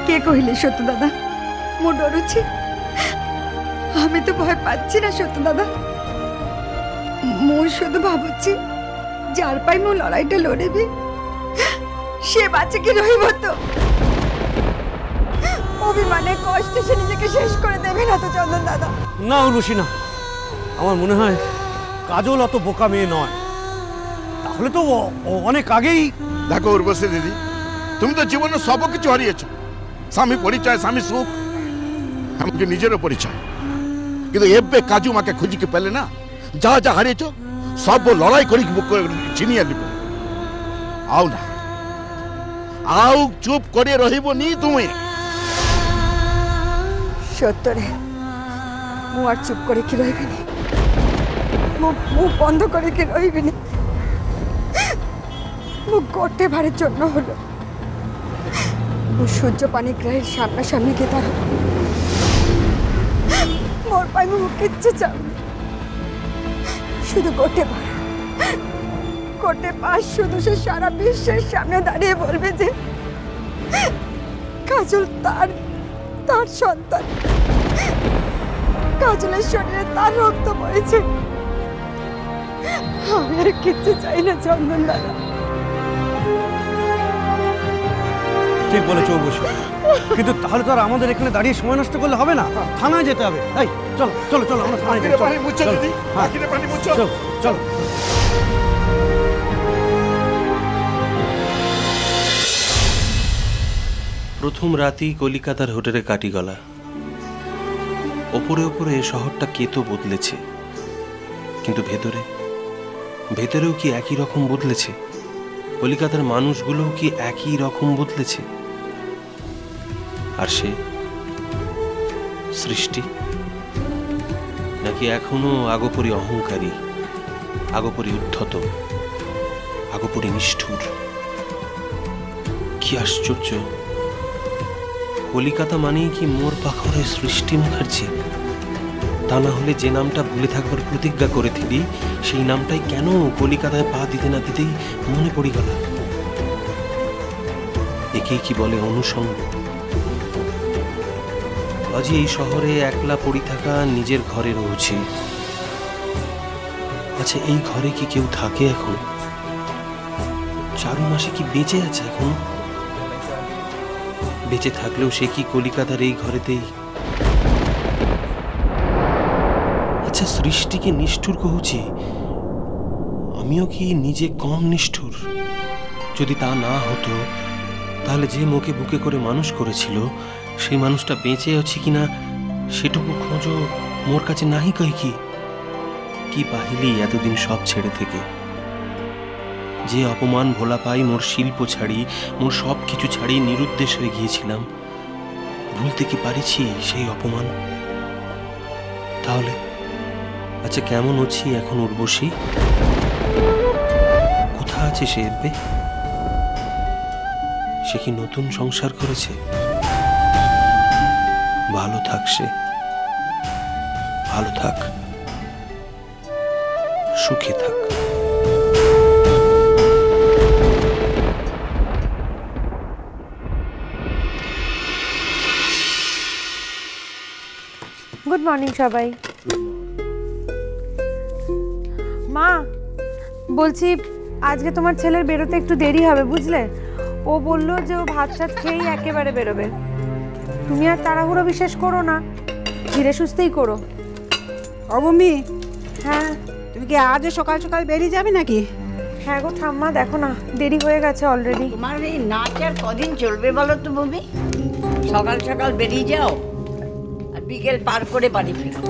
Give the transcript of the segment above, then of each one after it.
কে কহিলে সত্য দাদা মু ডরুছি? আমি তো ভয় পাচ্ছি না সত্য দাদা। মু শুধু ভাবুছি যার পাই মু লড়াইটা লড়িবি সে বাঁচে কি রহিব তো? অভিমানে কষ্টে সে নিজেকে শেষ করে দেবে না তো চন্দন দাদা? না উর্বশী না, আমার মনে হয় কাজল অত বোকা মেয়ে নয়। তাহলে তো অনেক আগেই। দেখো উর্বশী দিদি, তুমি তো জীবনে সব কিছু হারিয়েছ, স্বামী পরিচয়, স্বামী সুখ, এমনকি নিজেরও পরিচয়। কিন্তু এবে কাজু মাকে খুঁজিকে পেলে না, যা যা হারিয়েছ সব লড়াই করি ছিনিয়ে দিব। আও না, আও চুপ করে রহিব নি তুমি। সত্যরে মু আর চুপ করে কি রইবিনি, মুখ বন্ধ করে কি রইবিনি। মুখ গোটে ভারের জন্য হলো মু সূর্য পানিগ্রাহের সামনাসামনি গিয়ে দাঁড়াব। মোর পাই মু কিচ্ছু চাও, শুধু গোটে ভার, গোটে পাশ। শুধু সে সারা বিশ্বের সামনে দাঁড়িয়ে বলবে যে কাজল তার সন্তান, কাজলের শরীরে তার রক্ত বইছে। আমি আর কিচ্ছু চাই না চন্দন দাদা। ঠিক বলেছ উর্বশী, কিন্তু তাহলে তো আর আমাদের এখানে দাঁড়িয়ে সময় নষ্ট করলে হবে না, থানায় যেতে হবে। এই চলো চলো চলো, আমরা থানায় যাই। চলো চলো। প্রথম রাতেই কলিকাতার হোটেলে কাটি গলা। ওপরে ওপরে শহরটা কেতো বদলেছে, কিন্তু ভেতরেও কি একই রকম বদলেছে? কলিকাতার মানুষগুলোও কি একই রকম বদলেছে? আর সে সৃষ্টি নাকি এখনো আগোপরি অহংকারী, আগোপরি উদ্ধত, আগোপরি নিষ্ঠুর? কি আশ্চর্য! কলিকাতা মানেই কি মোর পাখরে সৃষ্টি মুখার্জি? তা না হলে যে নামটা ভুলে থাকবার প্রতিজ্ঞা করেছিলি সেই নামটাই কেন কলিকাতায় পা দিতে না দিতেই মনে পড়ে গেল? একেই কি বলে অনুষঙ্গ? আজই এই শহরে একলা পড়ে থাকা নিজের ঘরে রয়েছে। আচ্ছা, এই ঘরে কি কেউ থাকে এখন? চারু মাসে কি বেঁচে আছে এখন? বেঁচে থাকলেও সে কি কলিকাতার এই ঘরেতেই? আচ্ছা, সৃষ্টিকে নিষ্ঠুর কহুছি, আমিও কি নিজে কম নিষ্ঠুর? যদি তা না হতো তাহলে যে মোকে বুকে করে মানুষ করেছিল সেই মানুষটা বেঁচে আছে কিনা সেটুকু খোঁজও মোর কাছে নাহি কই। কি পাহিলি এতদিন সব ছেড়ে থেকে? যে অপমান ভোলা পাই মোর শিল্প ছাড়ি, মোর সব কিছু ছাড়ি নিরুদ্দেশ হয়ে গিয়েছিলাম, ভুলতে কি পারিছি সেই অপমান? তাহলে আচ্ছা, কেমন আছি এখন উর্বশী? কোথা আছে সে এবে? সে কি নতুন সংসার করেছে? ভালো থাক সে, ভালো থাক, সুখে থাক। গুড মর্নিং সবাই। মা, বলছি আজকে তোমার ছেলের বেরোতে একটু দেরি হবে, বুঝলে? ও বললো যে ও ভাত টাত খেয়েই একেবারে বেরোবে। তুমি আর তাড়াহুড়ো বিশেষ করো না, ধীরে সুস্থেই করো। অবমি, হ্যাঁ তুমি কি আজও সকাল সকাল বেরিয়ে যাবে নাকি? হ্যাঁ গো ঠাম্মা, দেখো না দেরি হয়ে গেছে অলরেডি। তোমার এই নাচ আর কদিন চলবে বলো তো বমি? সকাল সকাল বেরিয়ে যাও আর বিকেল পার করে বাড়ি ফিরো।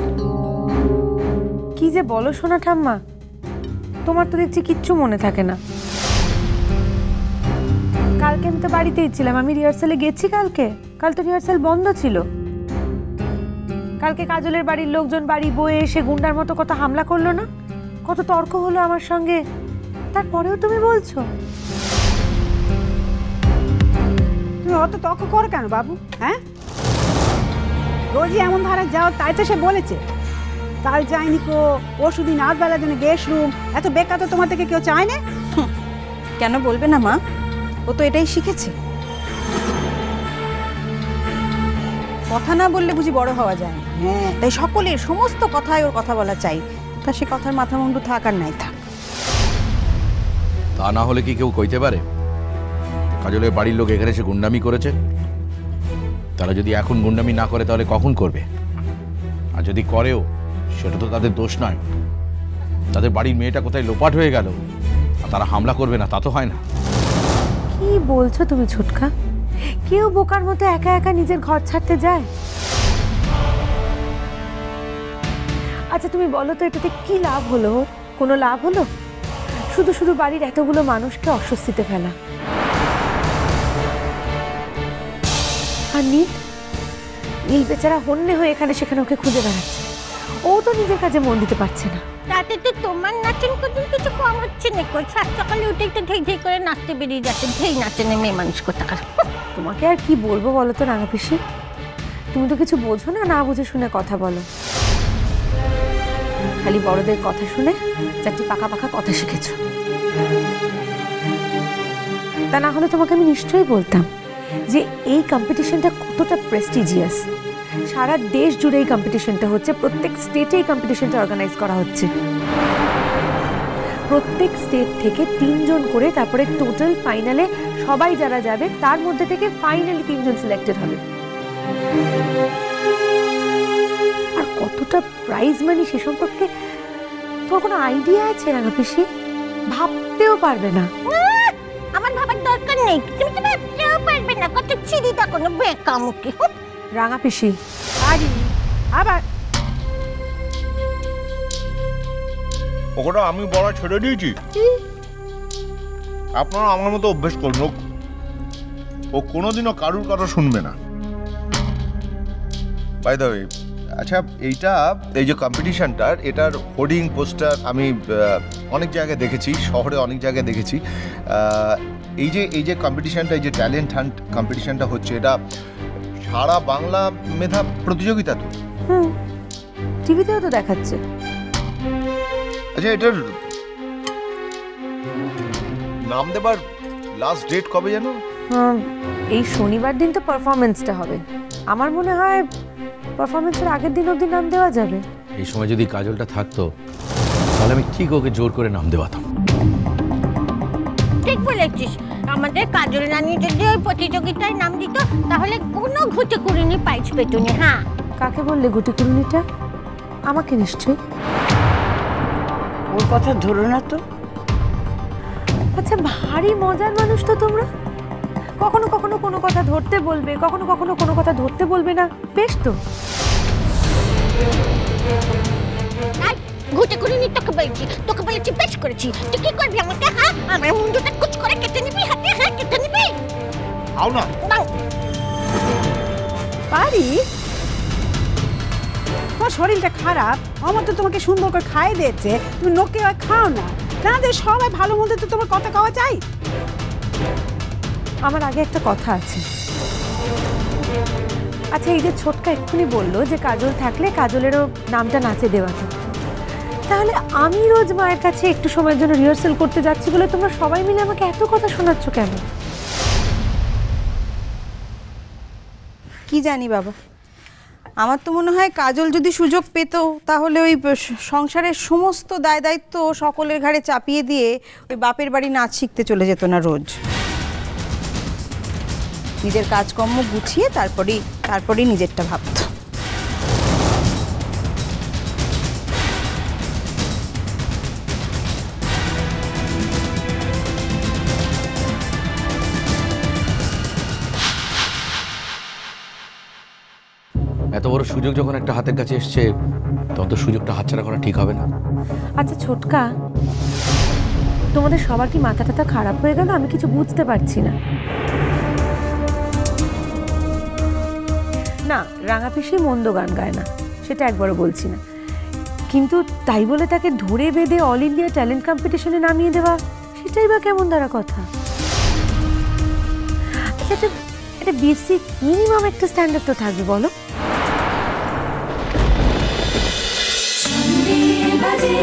কি যে বলো শোনা ঠাম্মা, তোমার তো দেখছি কিচ্ছু মনে থাকে না। কালকে আমি তো বাড়িতেই ছিলাম, আমি রিহার্সালে গেছি কালকে। কাল তো রিহার্সাল বন্ধ ছিল। কালকে কাজলের বাড়ির লোকজন বাড়ি বয়ে এসে গুন্ডার মতো কত হামলা করলো না, কত তর্ক হলো আমার সঙ্গে, তারপরেও তুমি বলছো? তুমি অত তর্ক করো কেন বাবু? হ্যাঁ, রোজই এমন ধারে যাও, তাই তো সে বলেছে। কাল যায়নি কো, পরশুদিন আধ বেলার জন্য গেস্ট রুম, এত বেকার তো তোমার থেকে কেউ চায় না। কেন বলবে না মা, ও তো এটাই শিখেছে। কথা না বললে বুঝি বড় হওয়া যায়? হ্যাঁ, তাই সকলের সমস্ত কথায় ওর কথা বলা চাই। তা সে কথার মাথা মুন্ডু থাক আর নাই থাক। তা না হলে কি কেউ কইতে পারে কাজলের বাড়ির লোক এখানে এসে গুন্ডামি করেছে? তারা যদি এখন গুন্ডামি না করে তাহলে কখন করবে? আর যদি করেও সেটা তো তাদের দোষ নয়। তাদের বাড়ির মেয়েটা কোথায় লোপাট হয়ে গেল আর তারা হামলা করবে না তা তো হয় না। কি বলছো তুমি ছোটকা? কেউ বোকার মতো একা একা নিজের ঘর ছাড়তে যায়? আচ্ছা তুমি বলো তো এটাতে কি লাভ হলো? কোনো লাভ হলো? শুধু শুধু বাড়ির এতগুলো মানুষকে অস্বস্তিতে ফেলা। আর নীল বেচারা হন্যে হয়ে এখানে সেখানে ওকে খুঁজে বেড়াচ্ছে। ও তো নিজের কাজে মন দিতে পারছে না। তাতে তো তোমার নাচন করতে কিছু কম হচ্ছে না। সাত সকালে উঠে একটু ধেই ধেই করে নাচতে বেরিয়ে যাচ্ছে। ধেই নাচে না মেয়ে মানুষ কোথাকার। তোমাকে আর কি বলবো বলো তো রাঙা পিসি? তুমি তো কিছু বোঝো না, না বুঝে শুনে কথা বলো। খালি বড়দের কথা শুনে চারটি পাকা পাকা কথা শিখেছো। তা না হলে তোমাকে আমি নিশ্চয়ই বলতাম যে এই কম্পিটিশনটা কতটা প্রেস্টিজিয়াস। সারা দেশ জুড়ে এই কম্পিটিশনটা হচ্ছে, প্রত্যেক স্টেটে এই কম্পিটিশনটা অর্গানাইজ করা হচ্ছে। প্রত্যেক স্টেট থেকে 3 জন করে, তারপরে টোটাল ফাইনালে সবাই যারা যাবে তার মধ্যে থেকে ফাইনালি 3 জন সিলেক্টেড হবে। আর কতটা প্রাইজ মানি সে সম্পর্কে তোমার কোনো আইডিয়া আছে রাঙা পিসি? ভাবতেও পারবে না। আমার ভাবার দরকার নেই। তুমি তো ভাবতেও পারবে না। কত চিড়িটা কোনো বেকামুখী। রাঙা পিসি আরে আবার ওটা আমি বলা ছেড়ে দিয়েছি। আপনারা আমার মতো অভ্যেস করুন। ও কোনোদিনও কারুর কথা শুনবে না। বাই দ্য ওয়ে, আচ্ছা এইটা, এই যে কম্পিটিশনটার, এটার হোর্ডিং পোস্টার আমি অনেক জায়গায় দেখেছি, শহরে অনেক জায়গায় দেখেছি। এই যে কম্পিটিশনটা, এই যে ট্যালেন্ট হান্ট কম্পিটিশনটা হচ্ছে, এটা সারা বাংলা মেধা প্রতিযোগিতা তো। টিভিতেও তো দেখাচ্ছে। আচ্ছা এটার নাম দেবার লাস্ট ডেট কবে জানো? এই শনিবার দিন তো পারফরমেন্সটা হবে। আমার মনে হয় পারফরমেন্সের আগের দিন অবধি নাম দেওয়া যাবে। এই সময় যদি কাজলটা থাকতো তাহলে আমি ঠিক ওকে জোর করে নাম দেওয়াতাম। ঠিক বলেছিস। আমাদের কাজল রানী যদি ওই প্রতিযোগিতায় নাম দিত তাহলে কোনো ঘুটে কুড়িনি প্রাইজ পেত না। হ্যাঁ, কাকে বললে গুটি কুড়িনিটা? আমাকে নিশ্চয়ই। ওর কথা ধরো না তো। আচ্ছা ভারী মজার মানুষ তো তোমরা। কখনো কখনো কোনো কথা ধরতে বলবে, কখনো কখনো কোনো কথা ধরতে বলবে না। বেশ তো। ঘুটে কুড়িনি তোকে বলেছি বেশ করেছি। তুই কি করবি আমাকে? হ্যাঁ, আমার মুন্ডুটা কুচ করে কেটে নিবি হাতে? হ্যাঁ, কেটে নিবি। আও না পারি, তোমার শরীরটা খারাপ। আমার তো তোমাকে সুন্দর করে খাইয়ে দিয়েছে, তুমি নোকে আর খাও না। না যে সবাই ভালো মন্দ তো তোমার কথা খাওয়া চাই। আমার আগে একটা কথা আছে। আচ্ছা এই যে ছোটকা এক্ষুনি বললো যে কাজল থাকলে কাজলেরও নামটা নাচে দেওয়াতো, তাহলে আমি রোজ মায়ের কাছে একটু সময়ের জন্য রিহার্সাল করতে যাচ্ছি বলে তোমরা সবাই মিলে আমাকে এত কথা শোনাচ্ছ কেন? কি জানি বাবা, আমার তো মনে হয় কাজল যদি সুযোগ পেত তাহলে ওই সংসারের সমস্ত দায় দায়িত্ব সকলের ঘাড়ে চাপিয়ে দিয়ে ওই বাপের বাড়ি নাচ শিখতে চলে যেত না রোজ। নিজের কাজকর্ম গুছিয়ে তারপরেই নিজেরটা ভাবত। এত বড় সুযোগ যখন একটা হাতের কাছে এসছে তখন তো সুযোগটা হাতছাড়া করা ঠিক হবে না। আচ্ছা ছোটকা, তোমাদের সবার কি মাথা টাথা খারাপ হয়ে গেল? আমি কিছু বুঝতে পারছি না। না, রাঙা পিসি মন্দ গান গায় না, সেটা একবারও বলছি না, কিন্তু তাই বলে তাকে ধরে বেঁধে অল ইন্ডিয়া ট্যালেন্ট কম্পিটিশনে নামিয়ে দেওয়া, সেটাই বা কেমন ধরা কথা? আচ্ছা এটা বেসিক মিনিমাম একটা স্ট্যান্ডার্ড তো থাকবে, বলো? বাজে